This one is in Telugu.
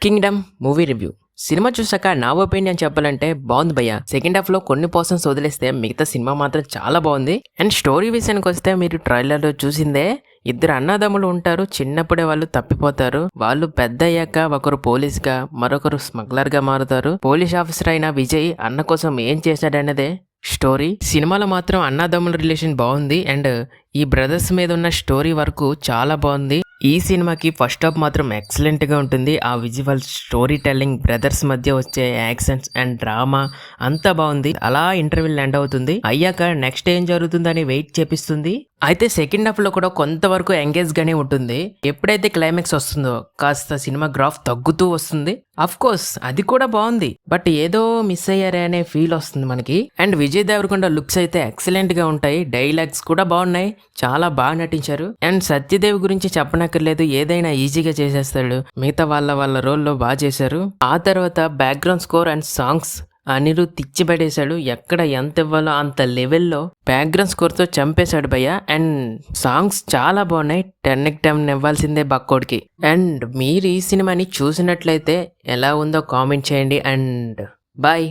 Kingdom movie review. సినిమా చూసాక నా ఒపీనియన్ చెప్పాలంటే బాగుంది భయ్య. సెకండ్ హాఫ్ లో కొన్ని పర్సన్స్ వదిలేస్తే మిగతా సినిమా మాత్రం చాలా బాగుంది. అండ్ స్టోరీ విషయానికి వస్తే మీరు ట్రైలర్ లో చూసిందే, ఇద్దరు అన్నదమ్ములు ఉంటారు. చిన్నప్పుడే వాళ్ళు తప్పిపోతారు. వాళ్ళు పెద్ద అయ్యాక ఒకరు పోలీస్ గా మరొకరు స్మగ్లర్ గా మారుతారు. పోలీస్ ఆఫీసర్ అయిన విజయ్ అన్న కోసం ఏం చేశాడనేదే స్టోరీ. సినిమాలో మాత్రం అన్నదమ్ముల రిలేషన్ బాగుంది. అండ్ ఈ బ్రదర్స్ మీద ఉన్న స్టోరీ వరకు చాలా బాగుంది. ఈ సినిమాకి ఫస్ట్ హాఫ్ మాత్రం ఎక్సలెంట్ గా ఉంటుంది. ఆ విజువల్, స్టోరీ టెల్లింగ్, బ్రదర్స్ మధ్య వచ్చే యాక్షన్స్ అండ్ డ్రామా అంతా బాగుంది. అలా ఇంటర్వ్యూల్ ఎండ్ అవుతుంది. అయ్యాక నెక్స్ట్ ఏం జరుగుతుందని వెయిట్ చేపిస్తుంది. అయితే సెకండ్ హాఫ్ లో కూడా కొంతవరకు ఎంగేజ్ గానే ఉంటుంది. ఎప్పుడైతే క్లైమాక్స్ వస్తుందో కాస్త సినిమా గ్రాఫ్ తగ్గుతూ వస్తుంది. అఫ్ కోర్స్ అది కూడా బాగుంది, బట్ ఏదో మిస్ అయ్యారే అనే ఫీల్ వస్తుంది మనకి. అండ్ విజయ్ దేవరకొండ లుక్స్ అయితే ఎక్సలెంట్ గా ఉంటాయి. డైలాగ్స్ కూడా బాగున్నాయి, చాలా బాగా నటించారు. అండ్ సత్యదేవ్ గురించి చెప్పనక్కర్లేదు, ఏదైనా ఈజీగా చేసేస్తాడు. మిగతా వాళ్ళ రోల్లో బాగా చేశారు. ఆ తర్వాత background score and songs Anirudh తిచ్చిపడేశాడు. ఎక్కడ ఎంత ఇవ్వాలో అంత లెవెల్లో బ్యాక్గ్రౌండ్ స్కోర్ తో చంపేశాడు భయ్య. అండ్ సాంగ్స్ చాలా బాగున్నాయి. 10/10 ఇవ్వాల్సిందే బక్కోడికి. అండ్ మీరు ఈ సినిమాని చూసినట్లయితే ఎలా ఉందో కామెంట్ చేయండి. And bye.